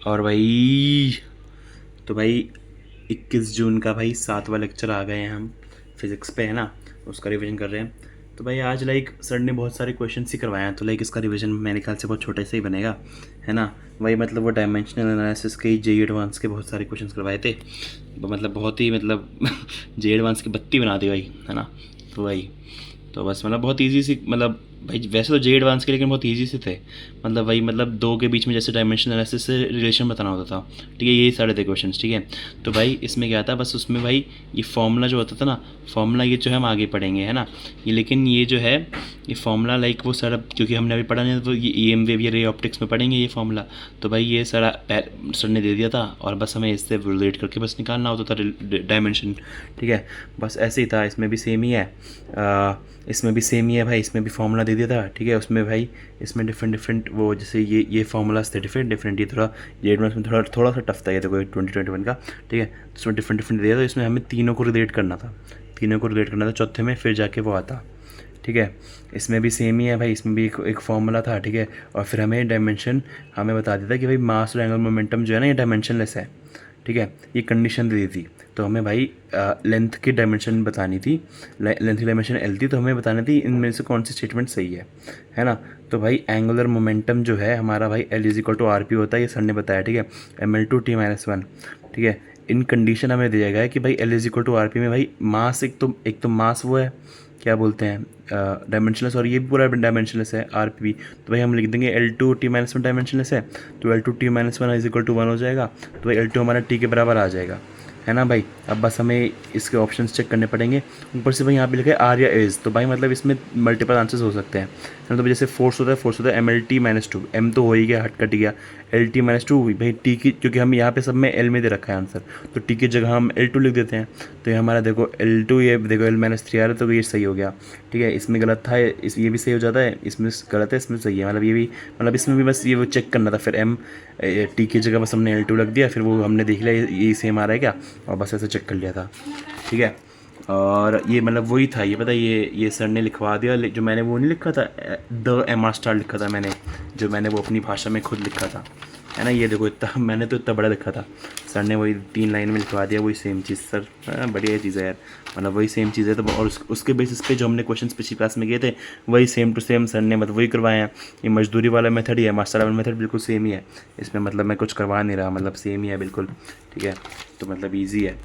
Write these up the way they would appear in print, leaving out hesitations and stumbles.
और भाई तो भाई 21 जून का भाई 7वां लेक्चर आ गए हैं हम फिज़िक्स पे, है ना। उसका रिवीजन कर रहे हैं। तो भाई आज सर ने बहुत सारे क्वेश्चन ही करवाए हैं, तो इसका रिवीजन मेरे ख्याल से बहुत छोटे से ही बनेगा, है ना। वही मतलब वो डायमेंशनल एनालिसिस के जे एडवांस के बहुत सारे क्वेश्चन करवाए थे, बहुत ही जे एडवांस की बत्ती बना दी भाई, है ना। तो भाई तो बस बहुत ईजी सी भाई वैसे तो जे एडवांस के लेकिन बहुत ईजी से थे। वही दो के बीच में जैसे डायमेंशन एनालिसिस से रिलेशन बताना होता था, ठीक है। यही सारे थे क्वेश्चन, ठीक है। तो भाई इसमें क्या था, बस उसमें भाई ये फॉर्मूला जो होता था ना, फॉर्मूला ये जो है हम आगे पढ़ेंगे, है ना। ये लेकिन ये जो है ये फॉर्मूला वो सारा क्योंकि हमने अभी पढ़ा नहीं था, तो ये ई एम वेव या रे ऑप्टिक्स में पढ़ेंगे ये फॉर्मूला। तो भाई ये सारा सर ने दे दिया था और बस हमें इससे रिलेट करके बस निकालना होता था डायमेंशन, ठीक है। बस ऐसे ही था, इसमें भी सेम ही है। इसमें भी सेम ही है भाई, इसमें भी फार्मूला दे दिया था, ठीक है। उसमें भाई इसमें डिफरेंट वो जैसे ये फार्मूलाज थे डिफरेंट ये थोड़ा ये एडवांस में थोड़ा सा टफ था ये, देखो 2021 का, ठीक है। तो इसमें डिफरेंट दिया था, इसमें हमें तीनों को रिलेट करना था, चौथे में फिर जाके वो आता, ठीक है। इसमें भी सेम ही है भाई, इसमें भी एक फार्मूला था, ठीक है। और फिर हमें डायमेंशन हमें बता दिया था कि भाई मास और एंगुलर मोमेंटम जो है ना ये डायमेंशनलेस है, ठीक है। ये कंडीशन दे दी थी। तो हमें भाई लेंथ की डायमेंशन बतानी थी, लेंथ की डायमेंशन एल थी, तो हमें बतानी थी इनमें से कौन सी स्टेटमेंट सही है ना। तो भाई एंगुलर मोमेंटम जो है हमारा भाई L is equal to R P होता है, ये सर ने बताया, ठीक है। M L two T minus one, ठीक है। इन कंडीशन हमें दिया गया है कि भाई L is equal to R P में भाई मास एक तो मास वो है, क्या बोलते हैं, डायमेंशनलेस, और ये भी पूरा डायमेंशनलेस है आर पी। तो भाई हम लिख देंगे L two T minus one dimensionless है, तो L two T minus one is equal to one हो जाएगा। तो भाई एल टू हमारा टी के बराबर आ जाएगा, है ना भाई। अब बस हमें इसके ऑप्शंस चेक करने पड़ेंगे। ऊपर से भाई यहाँ पे लिखा है आर या एज, तो भाई इसमें मल्टीपल आंसर्स हो सकते हैं, है ना। तो भाई जैसे फोर्स होता है M L T minus two, M तो हो ही गया, हट कट गया, एल टी माइनस टू भाई टी की, क्योंकि हम यहाँ पे सब में एल में दे रखा है आंसर, तो टी की जगह हम एल टू लिख देते हैं। तो ये हमारा देखो एल टू, ये देखो एल माइनस थ्री आ रहा है, तो ये सही हो गया, ठीक है। इसमें गलत था, ये भी सही हो जाता है, इसमें गलत है, इसमें सही है, ये भी इसमें भी बस ये वो चेक करना था। फिर एम टी की जगह बस हमने एल टू रख दिया, फिर वो हमने देख लिया ये सेम आ रहा है क्या, और बस ऐसे चेक कर लिया था, ठीक है। और ये वही था, ये पता ये सर ने लिखवा दिया, जो मैंने वो नहीं लिखा था, द एम आर स्टार लिखा था मैंने, जो मैंने वो अपनी भाषा में खुद लिखा था, है ना। ये देखो इतना मैंने तो इतना बड़ा लिखा था, सर ने वही 3 लाइन में लिखवा दिया, वही सेम चीज़ सर, बढ़िया चीज़ है यार, वही सेम चीज़ है। तो और उसके बेसिस पे जो हमने क्वेश्चन पिछली क्लास में किए थे वही सेम टू सेम सर ने वही करवाए हैं। ये मजदूरी वाला मेथड ही है, मास्टर वाला मेथड बिल्कुल सेम ही है, इसमें मैं कुछ करवा नहीं रहा, सेम ही है बिल्कुल, ठीक है। तो ईजी है,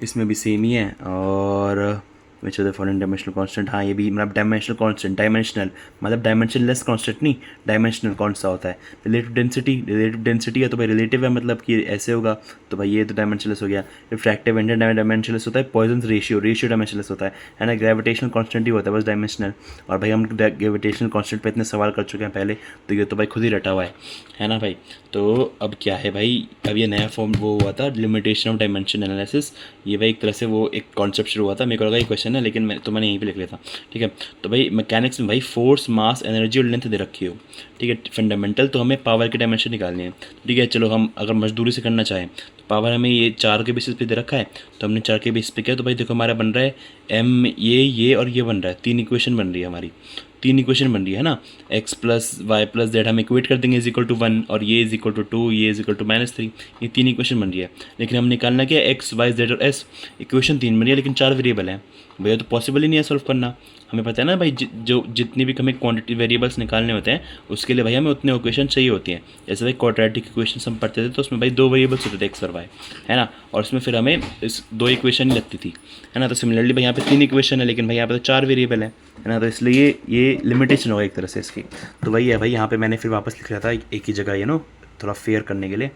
इसमें भी सेम ही है। और which of the following dimensional constant, हाँ ये भी dimensional constant, dimensional dimensionless constant नहीं, डायमेंशनल कौन सा होता है, रिलेटिव डेंसिटी है, तो भाई रिलेटिव है कि ऐसे होगा, तो भाई ये तो डायमेंशनलेस हो गया। रिफ्रैक्टिव इंडेक्स डायमेंशनलेस होता है, पॉइजन रेशियो डायमेंशनलेस होता है ना। ग्रेविटेशनल कांस्टेंट ही होता है बस डायमेंशनल, और भाई हम ग्रेविटेशनल कांस्टेंट पे इतने सवाल कर चुके हैं पहले, तो ये तो भाई खुद ही रटा हुआ है ना भाई। तो अब क्या है भाई, अब ये नया फॉर्म वो हुआ था लिमिटेशन ऑफ डायमेंशन एनालिसिस, ये भाई एक तरह से वो एक कॉन्सेप्ट शुरू हुआ था, मेरे को लगा ये क्वेश्चन है, लेकिन मैंने यहीं पे लिख लिया था, ठीक है। तो भाई मैकेनिक्स में भाई फोर्स, मास, एनर्जी और लेंथ दे रखी हो, ठीक है। फंडामेंटल तो हमें पावर की डायमेंशन निकालनी है, ठीक है। चलो हम अगर मजदूरी से करना चाहें तो पावर हमें ये 4 के बेसिस पे दे रखा है, तो हमने 4 के बेसिस पे किया, तो भाई देखो हमारा बन रहा है एम, ये और ये बन रहा है, 3 इक्वेशन बन रही है हमारी, 3 इक्वेशन बन रही है ना। X plus y plus z हम इक्वेट कर देंगे इज इक्वल टू 1, और ये इज इक्वल टू 2, ये इज इक्वल टू -3, ये 3 इक्वेशन बन रही है। लेकिन हम निकालना क्या है, एक्स वाई जेड और एस, इक्वेशन 3 बन रही है लेकिन 4 वेरिएबल हैं, भैया तो पॉसिबल ही नहीं है सॉल्व करना। हमें पता है ना भाई, जो जितनी भी हमें क्वांटिटी वेरिएबल्स निकालने होते हैं उसके लिए भाई हमें उतने इक्वेशन चाहिए होती हैं। जैसे भाई क्वाड्रेटिक इक्वेशन हम पढ़ते थे, तो उसमें भाई 2 वेरिएबल्स होते थे एक्स और वाई, है ना, और उसमें फिर हमें इस 2 इक्वेशन ही लगती थी, है ना। तो सिमिलरली भाई यहाँ पे 3 इक्वेशन है, लेकिन भाई यहाँ पे तो 4 वेरिएबल है ना, तो इसलिए ये लिमिटेशन होगा एक तरह से इसकी। तो वही है भाई, यहाँ पे मैंने फिर वापस लिख रहा था एक ही जगह, थोड़ा फेयर करने के लिए,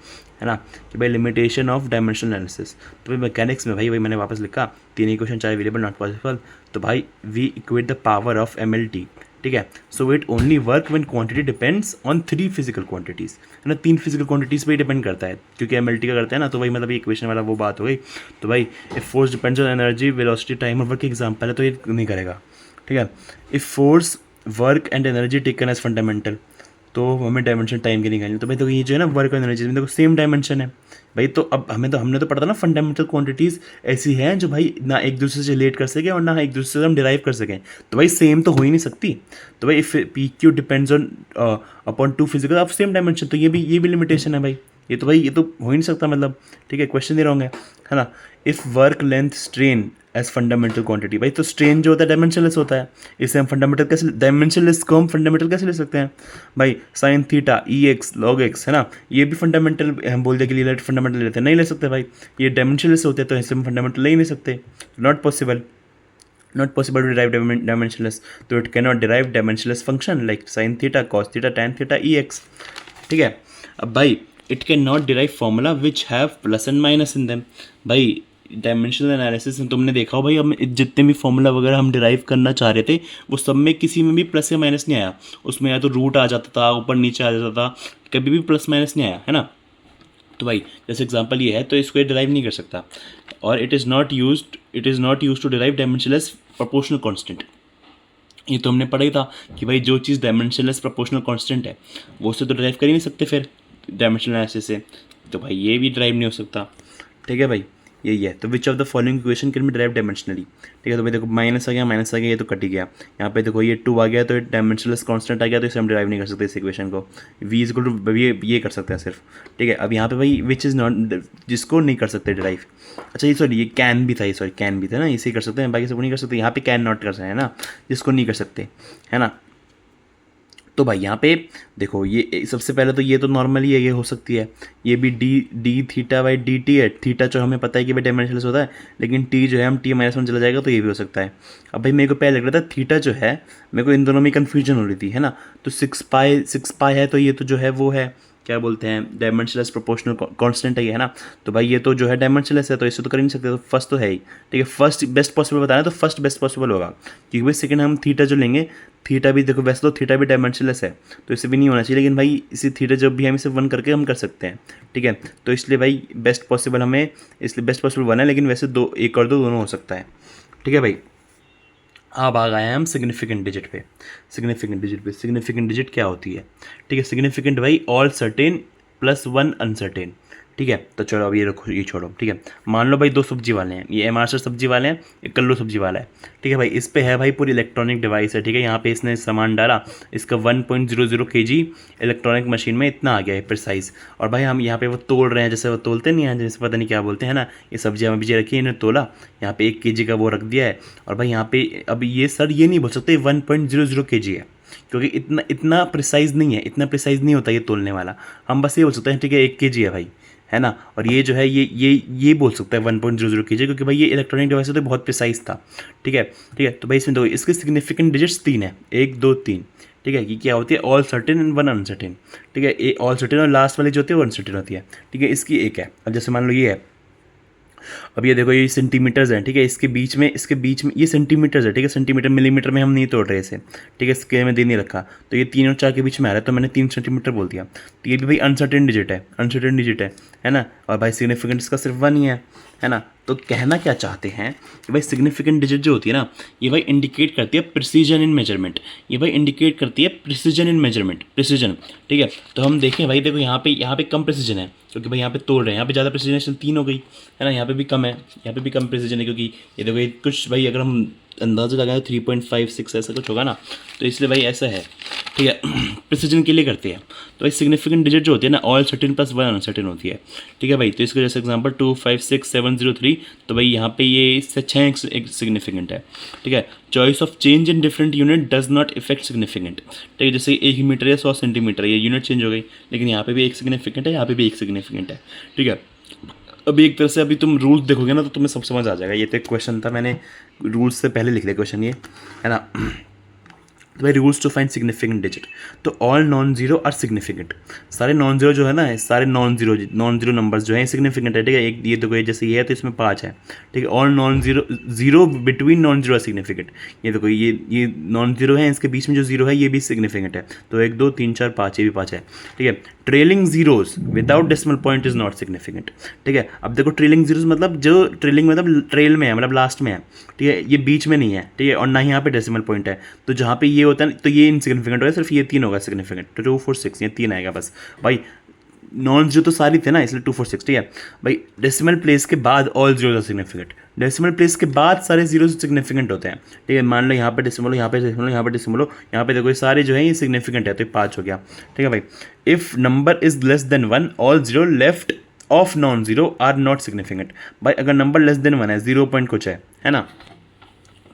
है ना, कि भाई लिमिटेशन ऑफ डायमेंशनल एनालिसिस। तो भाई मैकेनिक्स में भाई वही मैंने वापस लिखा, 3 इक्वेशन 4 वेरिएबल नॉट पॉसिबल, तो भाई we equate the power of M L T, ठीक है। So it only work when quantity depends on 3 physical quantities, है ना, 3 फिजिकल क्वांटिटीज़ पे ही डिपेंड करता है, क्योंकि एम एल टी का करता है ना। तो भाई ये इक्वेशन वाला वो बात हो गई। तो भाई if force depends on energy, velocity, time और वर्क के एग्जाम्पल है, तो ये नहीं करेगा, ठीक है। If force, work and energy taken as fundamental, तो हमें डायमेंशन टाइम की निकालनी। तो भाई तो ये जो है ना वर्क और एनर्जी में देखो सेम डायमेंशन है, भाई तो अब हमने तो पढ़ा था ना, फंडामेंटल क्वांटिटीज़ ऐसी हैं जो भाई ना एक दूसरे से रिलेट कर सकें और ना एक दूसरे से हम डिराइव कर सकें, तो भाई सेम तो हो ही नहीं सकती। तो भाई if P Q depends on upon two physical of same dimension, तो ये भी लिमिटेशन है भाई, ये तो हो ही नहीं सकता मतलब। ठीक है, क्वेश्चन ही रॉन्ग है ना। If work length strain as fundamental quantity, भाई तो स्ट्रेन जो होता है डायमेंशनलेस होता है, इसे हम फंडामेंटल कैसे, डायमेंशनलेस को हम फंडामेंटल कैसे ले सकते हैं भाई। Sine theta E x log x है ना, ये भी फंडामेंटल हम बोल दे के लिए फंडामेंटल लेते हैं, नहीं ले सकते भाई, ये डायमेंशनलेस होते हैं, तो इसे हम फंडामेंटल ले ही नहीं सकते, not possible, not possible to derive dimensionless, तो it cannot derive dimensionless function like sin theta cos theta tan theta ex। ठीक है, अब भाई it cannot derive formula which have plus and minus in them। भाई dimensional analysis में तुमने देखा हो भाई, हम जितने भी फॉर्मूला वगैरह हम डिराइव करना चाह रहे थे, वो सब में किसी में भी प्लस या माइनस नहीं आया, उसमें या तो रूट आ जाता था, ऊपर नीचे आ जाता था, कभी भी प्लस माइनस नहीं आया, है ना। तो भाई जैसे एग्जांपल ये है, तो इसको ये डिराइव नहीं कर सकता। और it is not use to derive dimensionless proportional constant. ये तो हमने पढ़ा ही था कि भाई जो चीज़ डायमेंशनलेस प्रोपोर्शनल कांस्टेंट है वो उससे तो डिराइव कर ही नहीं सकते फिर डायमेंशनल एनालिसिस से, तो भाई ये भी डिराइव नहीं हो सकता। ठीक है भाई, यही है। तो which of the following equation can be derive dimensionally. ठीक है, तो भाई देखो माइनस आ गया, ये तो कट ही गया। यहाँ पे देखो ये 2 आ गया, तो डायमेंशनलेस कांस्टेंट आ गया, तो इसे हम डिराइव नहीं कर सकते इस इक्वेशन को। v इज इक्वल टू ये कर सकते हैं सिर्फ। ठीक है, अब यहाँ पे भाई विच इज़ नॉट, जिसको नहीं कर सकते डिराइव। अच्छा ये सॉरी, ये कैन भी था ना, इसे कर सकते हैं, बाकी सब नहीं कर सकते। यहाँ पे कैन नॉट कर सकते हैं ना, जिसको नहीं कर सकते, है ना। तो भाई यहाँ पे देखो, ये सबसे पहले तो ये तो नॉर्मली ये हो सकती है, ये भी D theta by D T है। थीटा जो हमें पता है कि भाई डायमेंशनलेस होता है, लेकिन टी जो है हम टी माइनस वन चला जाएगा, तो ये भी हो सकता है। अब भाई मेरे को पहले लग रहा था थीटा जो है, मेरे को इन दोनों में कन्फ्यूजन हो रही थी, है ना। तो 6 पाई है, तो ये तो जो है वो है क्या बोलते हैं, डायमेंशनलेस प्रोपोर्शनल कांस्टेंट है ना। तो भाई ये तो जो है डायमेंशनलेस है, तो इससे तो कर ही नहीं सकते, तो फर्स्ट तो है ही। ठीक है, फर्स्ट बेस्ट पॉसिबल बताना है, तो फर्स्ट बेस्ट पॉसिबल होगा, क्योंकि भाई सेकंड हम थीटा जो लेंगे, थीटा भी देखो, वैसे तो थीटा भी डायमेंशनलेस है, तो इसे भी नहीं होना चाहिए, लेकिन भाई इसी थीटा जब भी हम इसे 1 करके हम कर सकते हैं। ठीक है, तो इसलिए भाई बेस्ट पॉसिबल हमें, इसलिए बेस्ट पॉसिबल 1 है, लेकिन वैसे 2, 1 और 2 दोनों हो सकता है। ठीक है भाई, अब आ गए हैं हम सिग्निफिकेंट डिजिट पे। सिग्निफिकेंट डिजिट क्या होती है। ठीक है, सिग्निफिकेंट भाई ऑल सर्टेन प्लस 1 अनसर्टेन। ठीक है, तो चलो अब ये रखो, ये छोड़ो। ठीक है, मान लो भाई 2 सब्जी वाले हैं, ये एमार्सर सब्जी वाले हैं, एक कल्लू सब्जी वाला है। ठीक है भाई, इस पे है भाई पूरी इलेक्ट्रॉनिक डिवाइस है। ठीक है, यहाँ पे इसने सामान डाला, इसका 1.00 kg इलेक्ट्रॉनिक मशीन में इतना आ गया है प्रिसाइज। और भाई हम यहाँ पे वो तोड़ रहे हैं, जैसे वो तोलते नहीं हैं, जैसे पता नहीं क्या बोलते हैं ना, ये सब्जियाँ में बीजे रखी है, इन्हें तोला, यहाँ पे 1 kg का वो रख दिया है। और भाई यहाँ पे अब ये सर ये नहीं बोल सकते 1.00 kg है, क्योंकि इतना प्रिसाइज नहीं है, इतना प्रिसाइज नहीं होता ये तोलने वाला। हम बस ये बोल सकते हैं ठीक है 1 kg है भाई, है ना। और ये जो है ये बोल सकता है 1.00 kg, क्योंकि भाई ये इलेक्ट्रॉनिक डिवाइस है तो बहुत प्रिसाइज था। ठीक है, तो भाई इसमें दो इसके सिग्निफिकेंट डिजिट्स 3 है, 1 2 3। ठीक है, कि क्या होती है, ऑल सर्टेन एंड 1 अनसर्टेन। ठीक है, ए ऑल सर्टेन और लास्ट वाली जो होती है वो अनसर्टेन होती है। ठीक है, इसकी 1 है। अब जैसे मान लो ये है, अब ये देखो ये सेंटीमीटर्स हैं। ठीक है, इसके बीच में ये सेंटीमीटर्स है। ठीक है, सेंटीमीटर मिलीमीटर में हम नहीं तोड़ रहे इसे। ठीक है, स्केल में दे नहीं रखा, तो ये 3 और 4 के बीच में आ रहा है, तो मैंने 3 सेंटीमीटर बोल दिया। तो ये भी भाई अनसर्टेन डिजिट है ना। और भाई सिग्निफिकेंट इसका सिर्फ 1 ही है ना। तो कहना क्या चाहते हैं कि भाई सिग्निफिकेंट डिजिट जो होती है ना, ये भाई इंडिकेट करती है प्रिसीजन इन मेजरमेंट। ये भाई इंडिकेट करती है प्रिसीजन इन मेजरमेंट, प्रिसीजन। ठीक है, तो हम देखें भाई, देखो यहाँ पे कम प्रिसीजन है, क्योंकि भाई यहाँ पे तोड़ रहे हैं, यहाँ पे ज़्यादा प्रिसीजन 3 हो गई, है ना। यहाँ पे भी कम है, यहाँ पे भी कम प्रिसीजन है, क्योंकि ये देखो ये कुछ भाई अगर हम अंदाज़ा लगाएं 3.56 ऐसा कुछ होगा ना, तो इसलिए भाई ऐसा है। ठीक है, प्रिसीजन के लिए करते हैं। तो भाई सिग्निफिकेंट डिजिट जो होती है ना, ऑल सर्टेन प्लस 1 अनसर्टेन होती है। ठीक है भाई, तो इसको जैसे एग्जांपल 2 5 6 7 0 3, तो भाई यहाँ पे ये इससे 6 एक सिग्निफिकेंट है। ठीक है, choice of change in different unit does not effect significant. ठीक है, जैसे 1 मीटर या 100 सेंटीमीटर, ये यूनिट चेंज हो गई, लेकिन यहाँ पे भी 1 सिग्निफिकेंट है, यहाँ पे भी 1 सिग्निफिकेंट है। ठीक है, अभी एक तरह से अभी तुम रूल्स देखोगे ना, तो तुम्हें सब समझ आ जाएगा। ये तो एक क्वेश्चन था, मैंने रूल्स से पहले लिख लिया क्वेश्चन ये, है ना। तो भाई rules to find significant digit, तो all non zero are significant. सारे नॉन जीरो जो है ना, सारे नॉन जीरो नंबर्स जो हैं सिग्निफिकेंट है। ठीक है, एक ये देखो, जैसे ये है तो इसमें 5 है। ठीक है, all non zero between non zero are significant. ये देखो ये नॉन जीरो है, इसके बीच में जो जीरो है ये भी सिग्निफिकेंट है। तो 1 2 3 4 5, ये भी 5 है। ठीक है, trailing zeros without decimal point is not significant. ठीक है, अब देखो ट्रेलिंग जीरोज मतलब जो ट्रेलिंग मतलब ट्रेल में है, मतलब लास्ट में है। ठीक है, ये बीच में नहीं है। ठीक है, और ना ही यहाँ पे डेसिमल पॉइंट है, तो जहाँ पे ये होता है तो ये इनसिग्निफिकेंट होगा, सिर्फ ये 3 होगा सिग्निफिकेंट। 2 4 6 ये 3 आएगा बस भाई। नॉन जीरो तो सारी थे ना, इसलिए 246, ठीक है भाई। डेसिमल प्लेस के बाद all zeros are significant, decimal place के बाद सारे जीरोज सिग्निफिकेंट होते हैं, ठीक है। मान लो यहाँ पे डेसिमल हो, यहाँ पे डेसिमल हो, यहाँ पे डेसिमल हो, यहाँ पे देखो ये सारे जो है ये सिग्निफिकेंट है, तो ये 5 हो गया, ठीक है भाई। If number is less than 1 all zero left of non zero are not significant. भाई अगर नंबर लेस देन 1 है, 0 पॉइंट कुछ है ना,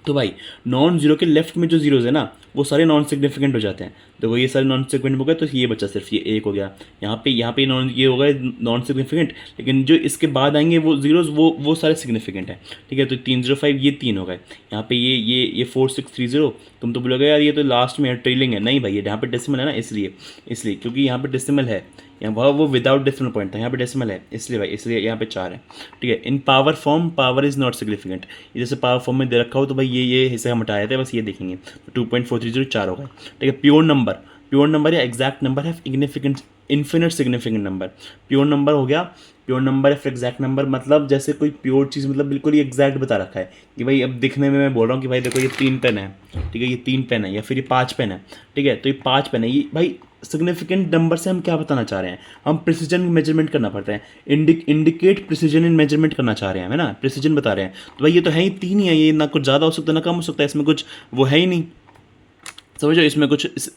तो भाई नॉन जीरो के लेफ्ट में जो जीरोज है ना वो सारे नॉन सिग्निफिकेंट हो जाते हैं। देखो ये सारे नॉन सिग्निफिकेंट हो गए, तो ये बचा सिर्फ ये एक हो गया, यहाँ पे नॉन ये हो गए नॉन सिग्निफिकेंट, लेकिन जो इसके बाद आएंगे वो जीरोज वो सारे सिग्निफिकेंट हैं, ठीक है। तो 305 ये 3 हो गए, यहाँ पे ये 4630, तुम तो बोलोगे यार ये तो लास्ट में ट्रेलिंग है, नहीं भाई ये यहाँ पे डेसिमल है ना, इसलिए क्योंकि यहाँ पे डेसिमल है, यहाँ वो विदाउट डेसिमल पॉइंट था, यहाँ पे डेसिमल है इसलिए भाई, इसलिए यहाँ पे 4 है, ठीक है। In power form power is not significant, ये जैसे पावर फॉर्म में दे रखा हो तो भाई ये हिस्से हम हटाए थे, बस ये देखेंगे, तो 2.430 4 होगा, ठीक है। प्योर नंबर या एग्जैक्ट नंबर है infinite significant number, pure number हो गया, प्योर नंबर है फिर एग्जैक्ट नंबर, मतलब जैसे कोई प्योर चीज़, मतलब बिल्कुल ही एग्जैक्ट बता रखा है कि भाई अब दिखने में मैं बोल रहा हूँ कि भाई देखो ये 3 पेन है, ठीक है, ये 3 पेन है, या फिर ये 5 पेन है, ठीक है, तो ये 5 पेन है, ये भाई सिग्निफिकेंट नंबर से हम क्या बताना चाह रहे हैं, हम प्रिसीजन मेजरमेंट करना पड़ता है, इंडिकेट प्रिसीजन इन मेजरमेंट करना चाह रहे हैं, है ना, प्रिसीजन बता रहे हैं, तो भाई ये तो है ही 3 ही है, ये ना कुछ ज़्यादा हो सकता है ना कम हो सकता है, इसमें कुछ वो है ही नहीं, समझो, इसमें कुछ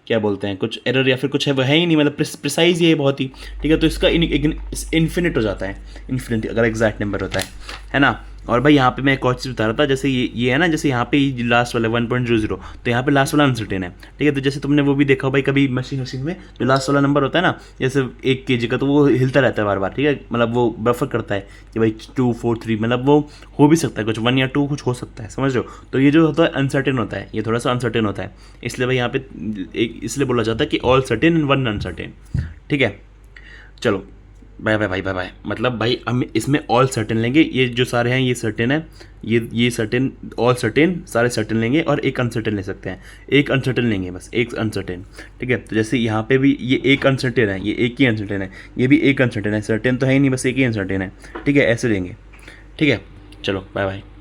क्या बोलते हैं, कुछ एरर या फिर कुछ है वो है ही नहीं, मतलब प्रिसाइज ये है बहुत ही, ठीक है। तो इसका इन्फिनिट हो जाता है, इन्फिनिट अगर एग्जैक्ट नंबर होता है ना। और भाई यहाँ पे मैं एक और चीज़ बता रहा था, जैसे ये है ना, जैसे यहाँ पे लास्ट वाला 1.00, तो यहाँ पे लास्ट वाला अनसर्टेन है, ठीक है। तो जैसे तुमने वो भी देखा हो भाई कभी मशीन में जो लास्ट वाला नंबर होता है ना, जैसे 1 kg का, तो वो हिलता रहता है बार बार, ठीक है, मतलब वो बफर करता है कि भाई 2 4 3, मतलब वो हो भी सकता है कुछ 1 या 2 कुछ हो सकता है, समझ लो। तो ये जो होता है अनसर्टेन होता है, ये थोड़ा सा अनसर्टेन होता है, इसलिए भाई यहाँ पे इसलिए बोला जाता है कि ऑल सर्टेन एंड 1 अनसर्टेन, ठीक है। चलो bye bye bye bye bye, मतलब भाई हम इसमें ऑल सर्टेन लेंगे, ये जो सारे हैं ये सर्टेन है, ये सर्टेन, ऑल सर्टेन सारे सर्टेन लेंगे, और एक अनसर्टेन ले सकते हैं, एक अनसर्टेन लेंगे बस, एक अनसर्टेन, ठीक है। तो जैसे यहाँ पे भी ये एक अनसर्टेन है, ये एक ही अनसर्टेन है, ये भी एक अनसर्टेन है, सर्टेन तो है ही नहीं, बस एक ही अनसर्टेन है, ठीक है, ऐसे लेंगे, ठीक है। चलो बाय बाय।